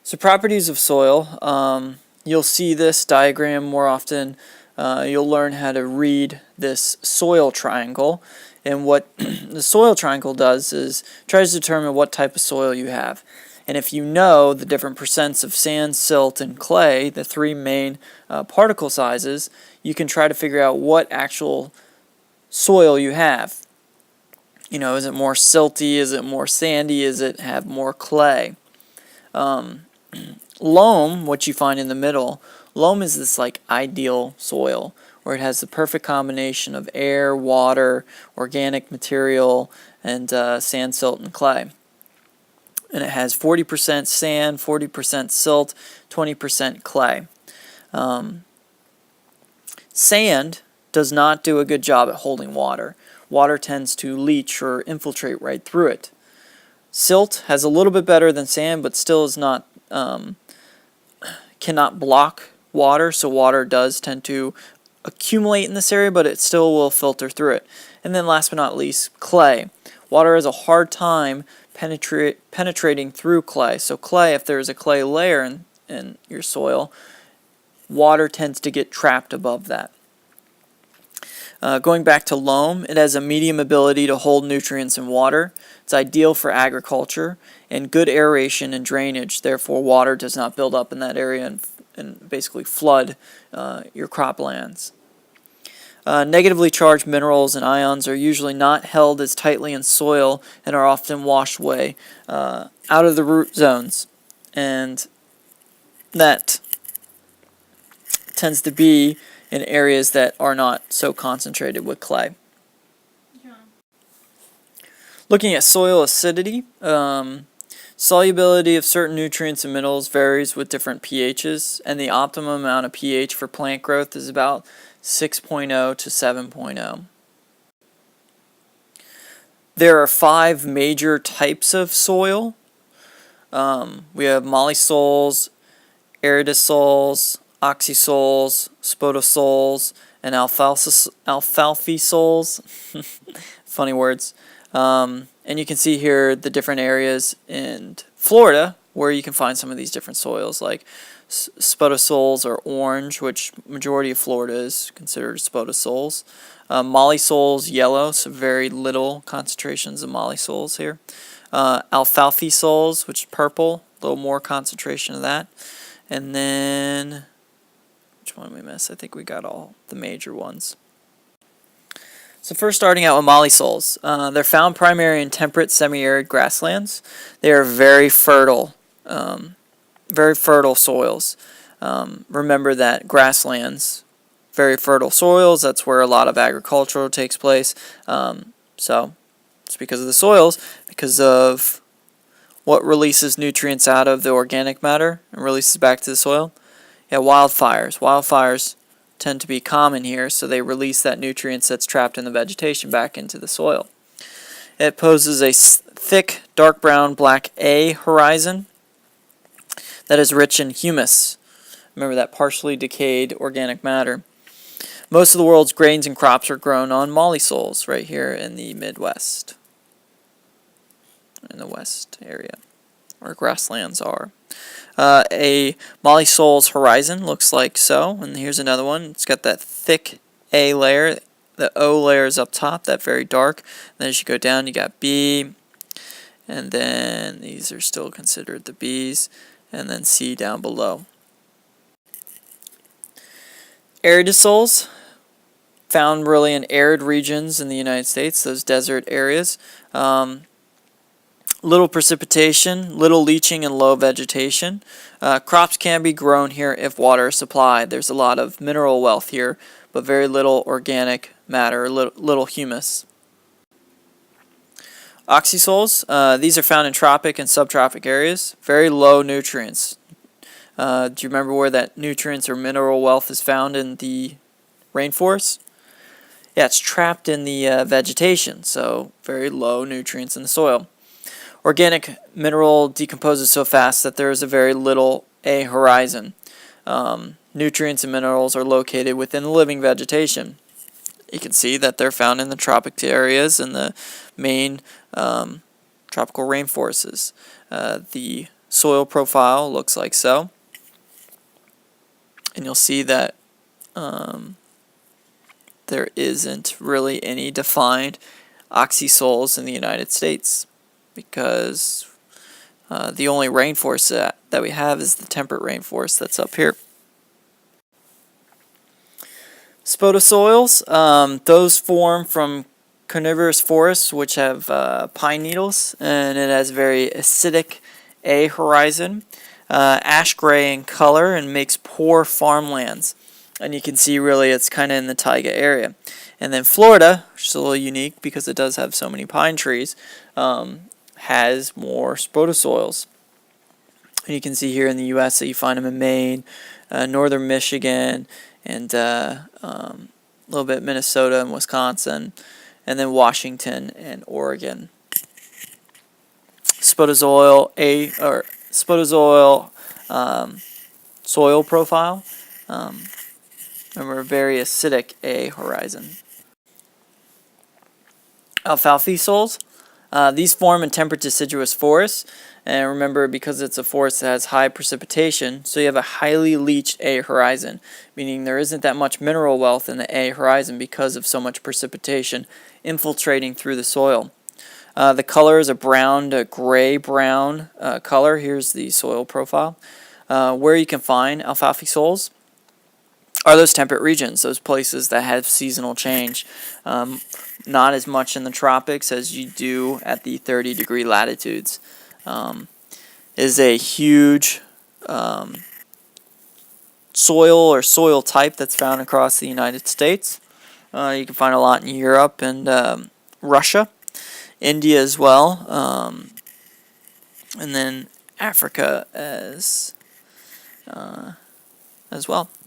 So properties of soil, you'll see this diagram more often. You'll learn how to read this soil triangle, and what the soil triangle does is tries to determine what type of soil you have. And if you know the different percents of sand, silt, and clay, the three main particle sizes, you can try to figure out what actual soil you have. You know, is it more silty? Is it more sandy? Is it have more clay? Loam, what you find in the middle, loam is this like ideal soil where it has the perfect combination of air, water, organic material, and sand, silt, and clay. And it has 40% sand, 40% silt, 20% clay. Sand does not do a good job at holding water. Water tends to leach or infiltrate right through it. Silt has a little bit better than sand, but still is not cannot block water, so water does tend to accumulate in this area, but it still will filter through it. And then last but not least, clay. Water has a hard time penetrating through clay. So clay, if there is a clay layer in your soil, water tends to get trapped above that. Going back to loam, it has a medium ability to hold nutrients and water. It's ideal for agriculture and good aeration and drainage. Therefore, water does not build up in that area and basically flood your croplands. Negatively charged minerals and ions are usually not held as tightly in soil and are often washed away out of the root zones. And that tends to be in areas that are not so concentrated with clay. Looking at soil acidity, solubility of certain nutrients and minerals varies with different pHs, and the optimum amount of pH for plant growth is about 6.0 to 7.0. There are 5 major types of soil. We have mollysols, aridosols, oxysols, spodosols, and alfalfa soils. Funny words. And you can see here the different areas in Florida where you can find some of these different soils, like spodosols are orange, which majority of Florida is considered spodosols. Mollysols yellow, so very little concentrations of mollysols here. Alfalfa soils, which is purple, a little more concentration of that. And then, which one did we miss? I think we got all the major ones. So first starting out with mollysols. They're found primarily in temperate semi-arid grasslands. They are very fertile soils. Remember that grasslands, very fertile soils, that's where a lot of agriculture takes place. So it's because of the soils, because of what releases nutrients out of the organic matter and releases back to the soil. Yeah, wildfires. Wildfires tend to be common here, so they release that nutrients that's trapped in the vegetation back into the soil. It poses a thick, dark brown, black A horizon that is rich in humus. Remember that partially decayed organic matter. Most of the world's grains and crops are grown on mollysols right here in the Midwest, in the west area, where grasslands are. A mollysol's horizon looks like so, and here's another one. It's got that thick A layer, the O layer is up top, that very dark. Then as you go down, you got B, and then these are still considered the B's, and then C down below. Aridosols, found really in arid regions in the United States, those desert areas. Little precipitation, little leaching, and low vegetation. Crops can be grown here if water is supplied. There's a lot of mineral wealth here, but very little organic matter, little humus. Oxysols, these are found in tropic and subtropic areas. Very low nutrients. Do you remember where that nutrients or mineral wealth is found in the rainforest? Yeah, it's trapped in the vegetation, so very low nutrients in the soil. Organic mineral decomposes so fast that there is a very little A horizon. Nutrients and minerals are located within the living vegetation. You can see that they're found in the tropic areas and the main tropical rainforests. The soil profile looks like so. And you'll see that there isn't really any defined oxysols in the United States, because the only rainforest that we have is the temperate rainforest that's up here. Spodosoils, those form from coniferous forests which have pine needles, and it has very acidic A horizon, ash gray in color, and makes poor farmlands. And you can see really it's kind of in the taiga area. And then Florida, which is a little unique because it does have so many pine trees, has more spodosoils. And you can see here in the U.S. that you find them in Maine, northern Michigan, and a little bit Minnesota and Wisconsin, and then Washington and Oregon. Spodosoil soil profile. Remember, very acidic A horizon. Alfalfa soils. These form in temperate deciduous forests, and remember, because it's a forest that has high precipitation, so you have a highly leached A horizon, meaning there isn't that much mineral wealth in the A horizon because of so much precipitation infiltrating through the soil. The color is a brown to gray-brown color. Here's the soil profile. Where you can find alfalfa soils are those temperate regions, those places that have seasonal change. Not as much in the tropics as you do at the 30-degree latitudes. Is a huge soil or soil type that's found across the United States. You can find a lot in Europe and Russia, India as well, and then Africa as well.